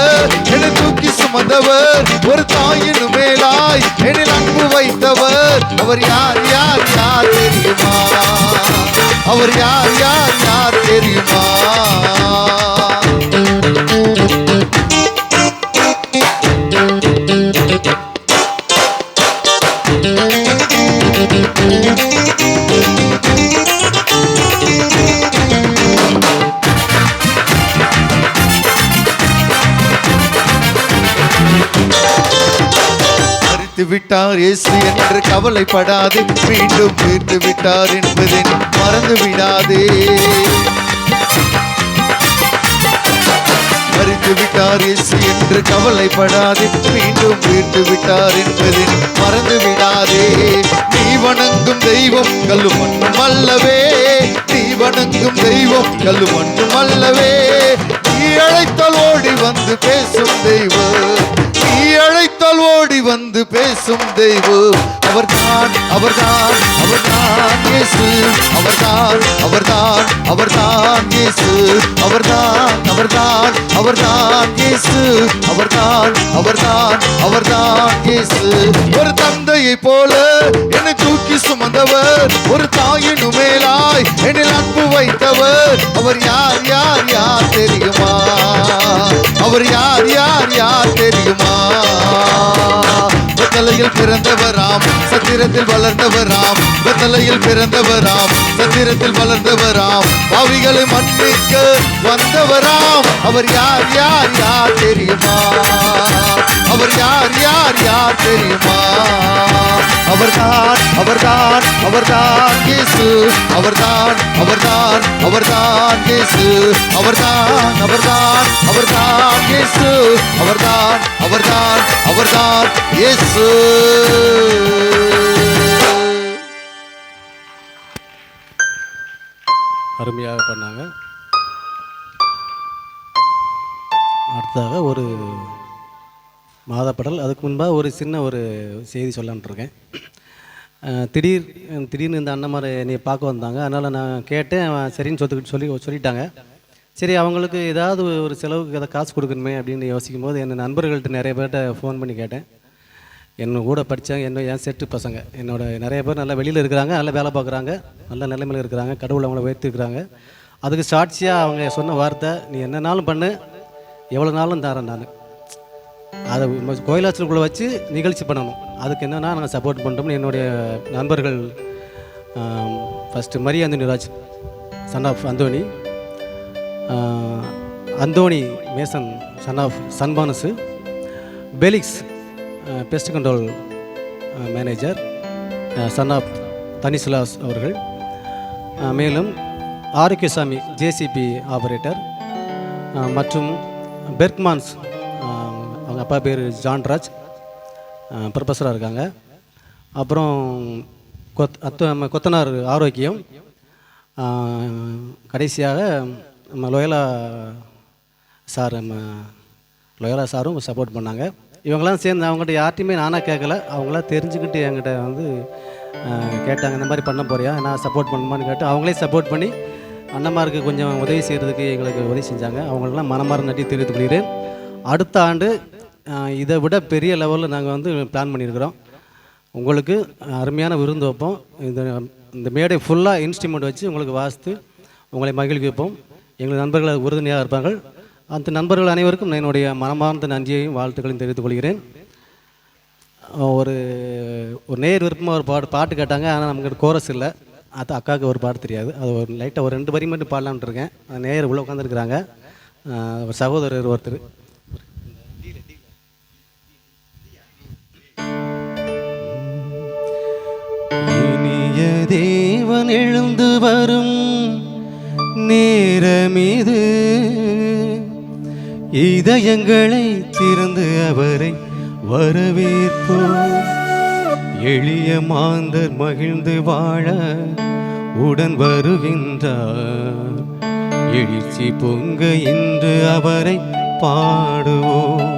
[SPEAKER 3] என்னை தூக்கி சுமந்தவர், ஒரு தாயின் மேலாய் என்னில் அன்பு வைத்தவர், அவர் யார் யார் யார் தெரியுமா? அவர் யார் யார் யார் தெரியுமா? விட்டார் இயேசு என்று கவலைப்படாதே, மீண்டும் மீட்டு விட்டார் என்பதை மறந்து விடாதே. மறித்து விட்டார் இயேசு என்று கவலைப்படாதே, மீண்டும் மீட்டு விட்டார் என்பதை மறந்து விடாதே. நீ வணங்கும் தெய்வம் கல்லு மண்ணும் அல்லவே, நீ வணங்கும் தெய்வம் கல்லு மண்ணும் அல்லவே. நீ அழைத்தால் ஓடி வந்து பேசும் தெய்வம், நீ அழைத்தால் ஓடி வந்து பேசும் தெய்வம். அவர்தான் அவர்தான் அவர்தான் இயேசு, அவர்தான் அவர்தான் அவர்தான் இயேசு, அவர்தான் அவர்தான் அவர்தான் இயேசு, அவர்தான் அவர்தான் அவர்தான் இயேசு. ஒரு தந்தையை போல என்னை தூக்கி சுமந்தவர், ஒரு தாயின் மேலாய் என்னில் அன்பு வைத்தவர், அவர் யார் யார் யார் தெரியுமா? அவர் யார் யார் யார் தெரியுமா? வெத்தலையில் பிறந்தவராம், சத்திரத்தில் வளர்ந்தவராம். வெத்தலையில் பிறந்தவராம், சத்திரத்தில் வளர்ந்தவராம். பாவிகளை மன்னிக்க வந்தவராம். அவர் யார் யார் யார் தெரியுமா? அவர் யார் யார் யார் தெரியுமா? அவர்தான் அவர்தான் அவர்தான் இயேசு. அவர்தான் அவர்தான் அவர்தான் இயேசு. அவர்தான் அவர்தான் அவர்தான் இயேசு. அவர்தான் அவர்தான் அவர்தான் இயேசு.
[SPEAKER 1] அருமையாக பண்ணாங்க. அடுத்ததாக ஒரு மாதப்படல். அதுக்கு முன்பாக ஒரு சின்ன ஒரு செய்தி சொல்லலாம்னு இருக்கேன். திடீர்னு இந்த அண்ணன்மாரை என்னை பார்க்க வந்தாங்க. அதனால் நான் கேட்டேன். சரின்னு சொல்லிட்டாங்க. சரி, அவங்களுக்கு ஏதாவது ஒரு செலவுக்கு ஏதாவது காசு கொடுக்கணுமே அப்படின்னு யோசிக்கும் போது என் நண்பர்கள்ட்ட நிறைய பேர்கிட்ட ஃபோன் பண்ணி கேட்டேன். என்னை கூட படித்தாங்க, என் செட்டு பசங்க, என்னோட நிறைய பேர் நல்லா வெளியில் இருக்கிறாங்க, நல்லா வேலை பார்க்குறாங்க, நல்ல நிலைமையில் இருக்கிறாங்க, கடவுள் அவங்கள உயர்த்திருக்கிறாங்க. அதுக்கு சாட்சியாக அவங்க சொன்ன வார்த்தை, நீ என்னன்னாலும் பண்ணு, எவ்வளோ நாளும் தரேன் நான். அதை கோயிலாச்சலுக்குள்ளே வச்சு நிகழ்ச்சி பண்ணணும். அதுக்கு என்னென்னா நாங்கள் சப்போர்ட் பண்ணுறோம்னு என்னுடைய நண்பர்கள். First Mari Anthonyraj, son of Anthony, Anthony Mason, son of சன்பானஸு, Felix pest control manager, son of தனிசுலாஸ் அவர்கள், மேலும் ஆரோக்கியசாமி ஜேசிபி ஆபரேட்டர், மற்றும் பெர்க்மான்ஸ், அவங்க அப்பா பேர் ஜான்ராஜ், ப்ரொஃபஸராக இருக்காங்க. அப்புறம் கொத்தனார் ஆரோக்கியம், கடைசியாக நம்ம லோயலா சாரும் சப்போர்ட் பண்ணாங்க. இவங்களாம் சேர்ந்து அவங்ககிட்ட யார்ட்டையுமே நானாக கேட்கல, அவங்களாம் தெரிஞ்சுக்கிட்டு என்கிட்ட வந்து கேட்டாங்க, இந்த மாதிரி பண்ண போறியா, நான் சப்போர்ட் பண்ணுமான்னு கேட்டு அவங்களே சப்போர்ட் பண்ணி அண்ணன்மாருக்கு கொஞ்சம் உதவி செய்கிறதுக்கு எங்களுக்கு உதவி செஞ்சாங்க. அவங்களுக்கெல்லாம் மனமார்ந்த நன்றி தெரிவித்துக் கொள்கிறேன். அடுத்த ஆண்டு இதை விட பெரிய லெவலில் நாங்கள் வந்து பிளான் பண்ணியிருக்கிறோம். உங்களுக்கு அருமையான விருந்து வைப்போம். இந்த மேடை ஃபுல்லாக இன்ஸ்ட்ருமெண்ட் வச்சு உங்களுக்கு வாசித்து உங்களை மகிழ்விப்போம். எங்கள் நண்பர்கள் உறுதுணையாக இருப்பார்கள். அந்த நண்பர்கள் அனைவருக்கும் என்னுடைய மனமார்ந்த நன்றியையும் வாழ்த்துக்களையும் தெரிவித்துக் கொள்கிறேன். ஒரு நேர் விருப்பமாக ஒரு பாட்டு கேட்டாங்க. ஆனால் நமக்கு கோரஸ் இல்லை. அது அக்காவுக்கு ஒரு பாட்டு தெரியாது. அது ஒரு லைட்டாக ஒரு 2 வரி மட்டும் பாடலான்ட்டு இருக்கேன். நேர் உள்ளே உட்காந்துருக்குறாங்க. ஒரு சகோதரர் ஒருத்தர். இனிய தேவன் எழுந்து வரும் நேரமிது, இதயங்களை திறந்து அவரை வரவேற்போம். எளிய மாந்தர் மகிழ்ந்து வாழ உடன் வருகின்றார். எழுச்சி பொங்க இன்று அவரை பாடுவோம்.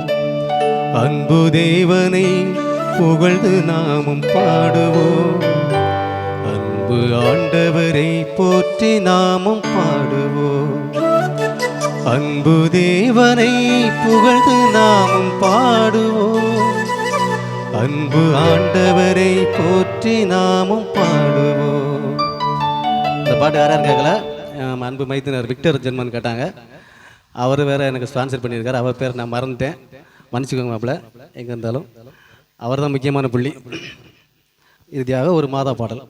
[SPEAKER 1] அன்பு தேவனை புகழ்ந்து நாமும் பாடுவோம். அன்பு ஆண்டவரை போற்றி நாமும் பாடுவோம். அன்பு தேவனை புகழ்ந்து நாமும் பாடுவோம். அன்பு ஆண்டவரை போற்றி நாமும் பாடுவோம். இந்த பாட்டு யாரும் கேட்கல. அன்பு மைத்தினர் விக்டர் ஜென்மன் கேட்டாங்க. அவர் வேற எனக்கு ஸ்பான்சர் பண்ணியிருக்காரு. அவர் பேர் நான் மறந்துட்டேன், மன்னிச்சுக்கோங்க மாப்பிள்ள. எங்கே இருந்தாலும் அவர் தான் முக்கியமான புள்ளி. இறுதியாக ஒரு மாதா பாடல்.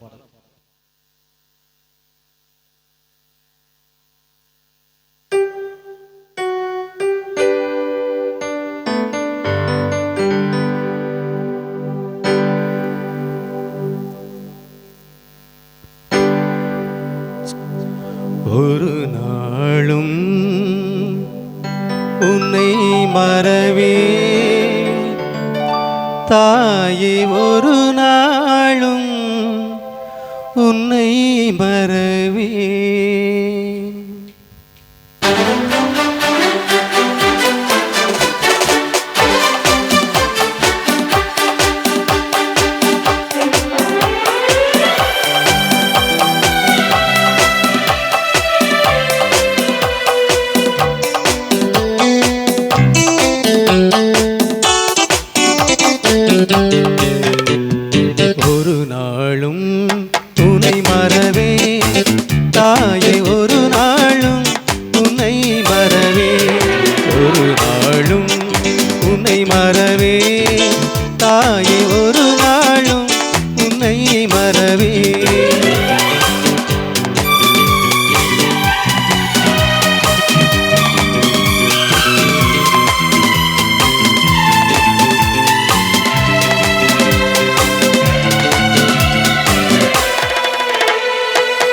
[SPEAKER 1] ஒரு நாளும் உன்னை மறவே தாயே, ஒரு நாளும் உன்னை மறவே. ஒரு நாளும் துணை மறவே தாயே, மறவே தாயே ஒரு நாளும் உன்னை மறவே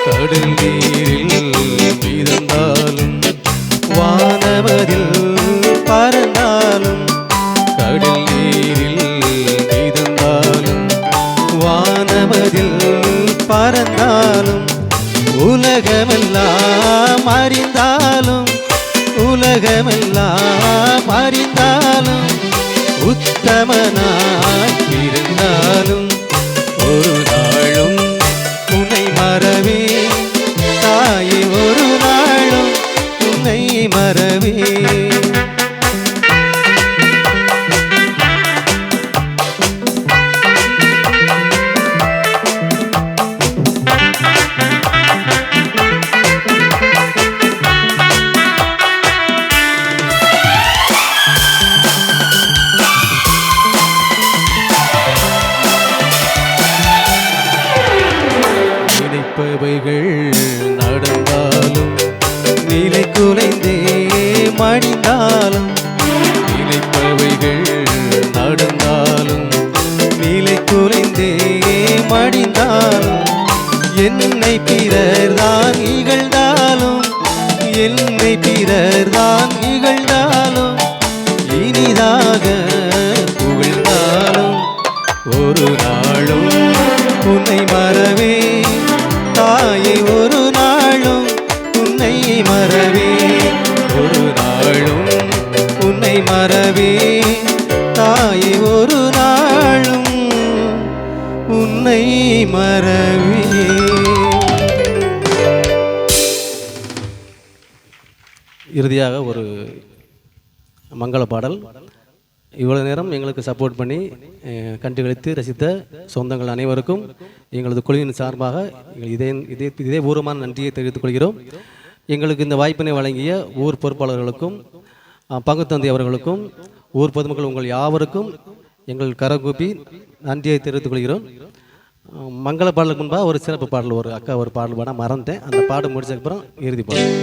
[SPEAKER 1] கடல் நீரில் மிதந்தாலும் வானவதில் பறந்தாலும் கடல் நீரில் மிதந்தாலும் வானவதில் பறந்தாலும் உலகமெல்லாம் அறிந்தாலும் உலகமெல்லாம் அறிந்தாலும் உத்தமனாய் இருந்தாலும் ஒரு நாளும் உன்னை மறவே தாயே ஒரு நாளும் உன்னை மறவே நினைப்பவைகள் நடந்தாலும் நிலை குலைந்தே மடிந்தாலும் நினைப்பவைகள் நடந்தாலும் நிலை குலைந்தே மடிந்தாலும் என்னை பிறர்தான் இகழ்ந்தாலும் என்னை பிறர்தான் இகழ்ந்தாலும் இனிதாக புகழ்ந்தாலும் ஒரு நாளும் உன்னை மறவே தாயே ஒரு நாளும் உன்னை மறவே ஒரு நாளும் உன்னை மறவே தாயே ஒரு நாளும் உன்னை மறவே. இறுதியாக ஒரு மங்கள பாடல். இவ்வளவு நேரம் எங்களுக்கு சப்போர்ட் பண்ணி கண்டுகளித்து ரசித்த சொந்தங்கள் அனைவருக்கும் எங்களது குழுவின் சார்பாக இதயபூர்வமான நன்றியை தெரிவித்துக் கொள்கிறோம். எங்களுக்கு இந்த வாய்ப்பினை வழங்கிய ஊர் பொறுப்பாளர்களுக்கும் பங்கு தந்தை அவர்களுக்கும் ஊர் பொதுமக்கள் உங்கள் யாவருக்கும் எங்கள் கரகூப்பி நன்றியை தெரிவித்துக் கொள்கிறோம். மங்கள பாடலுக்கு முன்பாக ஒரு சிறப்பு பாடல் ஒரு அக்கா ஒரு பாடல் பாட மறந்துட்டேன். அந்த பாடு முடிச்சதுக்கப்புறம் இறுதி பாடல்.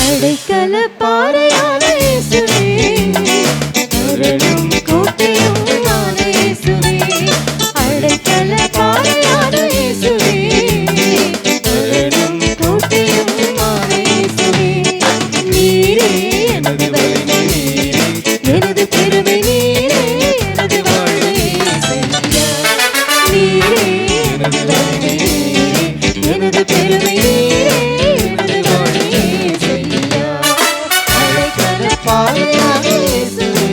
[SPEAKER 2] அடைக்கல பாறையான இயேசுவே, அருளும் கோட்டையும் ஞான இயேசுவே. அடைக்கல பாறையான இயேசுவே, அருளும் கோட்டையும் ஞான இயேசுவே. நீரே எனது வலிமை, நீரே எனது பெருமை, நீரே எனது வாழ்வை செய்யா. நீரே எனது வலிமை, நீரே எனது பெருமை, நீரே எனது வாழ்வை செய்யா. அடைக்கல பாறையான இயேசுவே.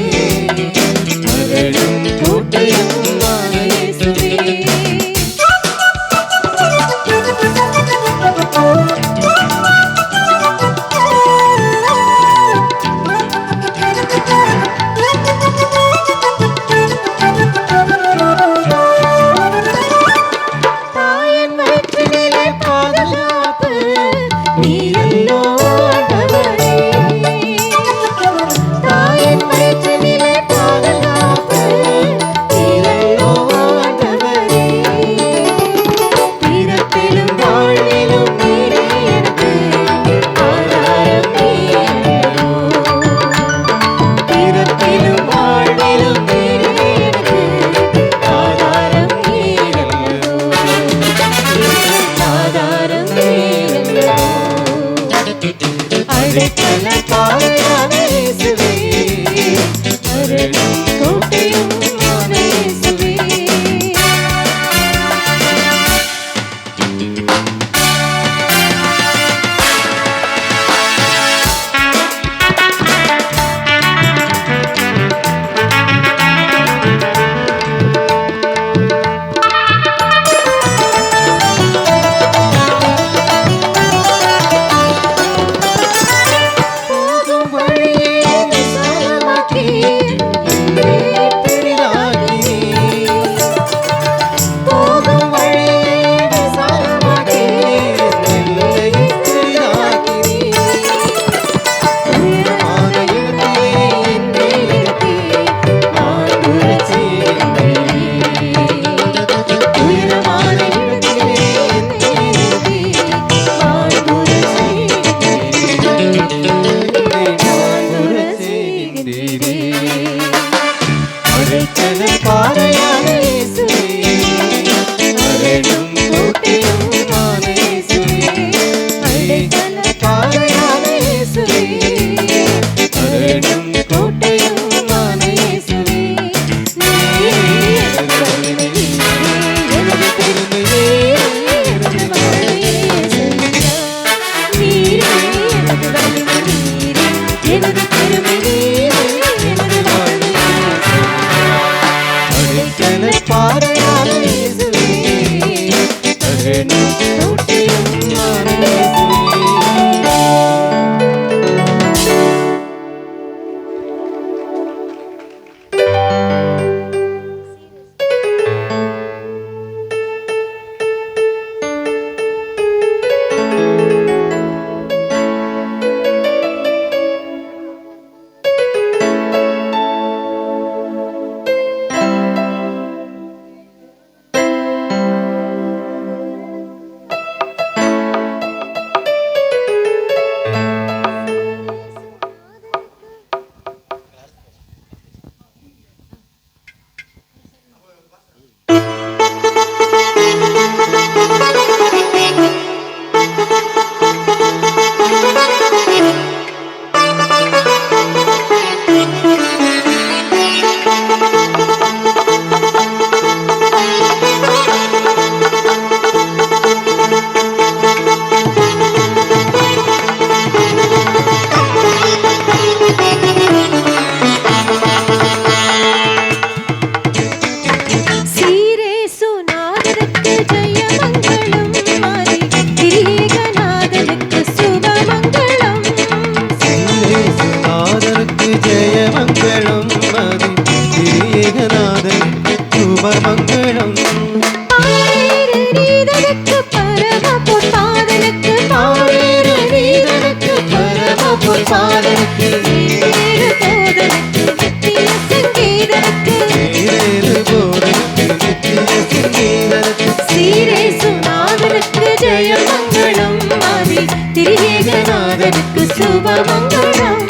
[SPEAKER 2] திரியேகநாதனுக்கு சுபமங்களம்.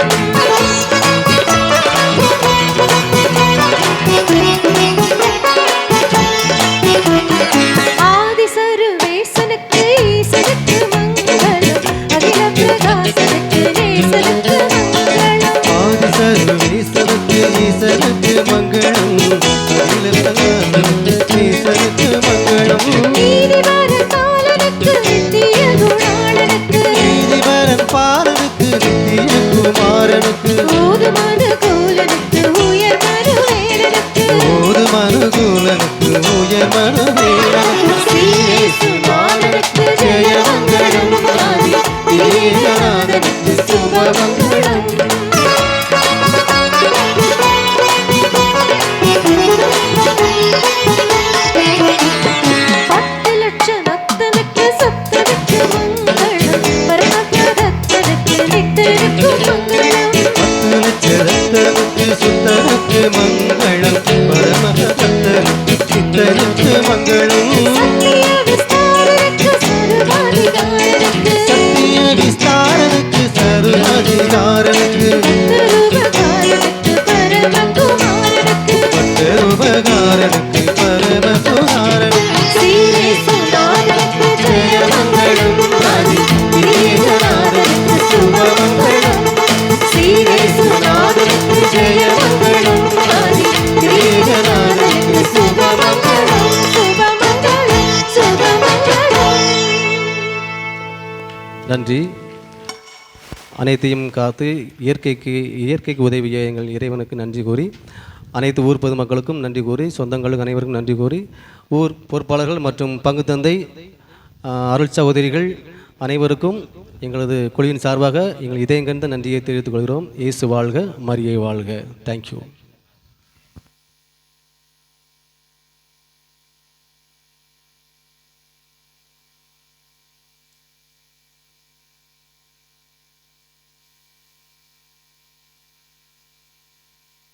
[SPEAKER 2] ஆதிசருவேசனுக்கு ஈசனுக்கு மங்களம். அகில பிரகாசனுக்கு நேசனுக்கு மங்களம்.
[SPEAKER 4] ஆதிசருவேசனுக்கு ஈசனுக்கு மங்களம். அகில பிரகாசனுக்கு நேசனுக்கு மங்களம்.
[SPEAKER 2] நீதிவரன் பாலனுக்கு நித்திய குணாளனுக்கு.
[SPEAKER 4] நீதிவரன் பாலனுக்கு நித்திய குமாரனுக்கு.
[SPEAKER 2] ஓதுமனுகூலனுக்கு உயர் மனுவேலனுக்கு.
[SPEAKER 4] ஓதுமனுகூலனுக்கு உயர் மனுவேலனுக்கு.
[SPEAKER 2] ஸ்ரீயேசுநாதனுக்கு ஜெயமங்களம். ஆதி திரியேகநாதனுக்கு சுபமங்களம். பத்து லட்ச பக்தனுக்கு சப்தனுக்கு மங்களம். பரமபதத்தனுக்கு நித்தனுக்கு மங்களம்.
[SPEAKER 4] பத்து லட்சரத்தனுக்கு சுத்தனுக்கு மங்களம். பரமஹதத்தனுக்கு சித்தனுக்கு மங்களம்.
[SPEAKER 2] சத்திய விஸ்தாரனுக்கு சர்வாதிகாரனுக்கு.
[SPEAKER 4] சத்திய விஸ்தாரனுக்கு சர்வாதிகாரனுக்கு.
[SPEAKER 2] பக்தருபகாரனுக்கு பரமகுமாரனுக்கு.
[SPEAKER 4] பக்தருபகாரனுக்கு பரமகுமாரனுக்கு.
[SPEAKER 2] ஸ்ரீயேசுநாதனுக்கு ஜெயமங்களம். ஆதி திரியேகநாதனுக்கு சுபமங்களம். ஸ்ரீயேசுநாதனுக்கு ஜெயமங்களம். ஆதி திரியேகநாதனுக்கு சுபமங்களம். சுபமங்களம் சுபமங்களம்.
[SPEAKER 1] நன்றி. அனைத்தையும் காத்து இயற்கைக்கு உதவிய எங்கள் இறைவனுக்கு நன்றி கூறி, அனைத்து ஊர் பொதுமக்களுக்கும் நன்றி கூறி, சொந்தங்களுக்கு அனைவருக்கும் நன்றி கூறி, ஊர் பொறுப்பாளர்கள் மற்றும் பங்கு தந்தை அருள் சகோதரிகள் அனைவருக்கும் எங்களது குழுவின் சார்பாக எங்கள் இதயங்கந்த நன்றியை தெரிவித்துக் கொள்கிறோம். இயேசு வாழ்க, மரியை வாழ்க. தேங்க்யூ.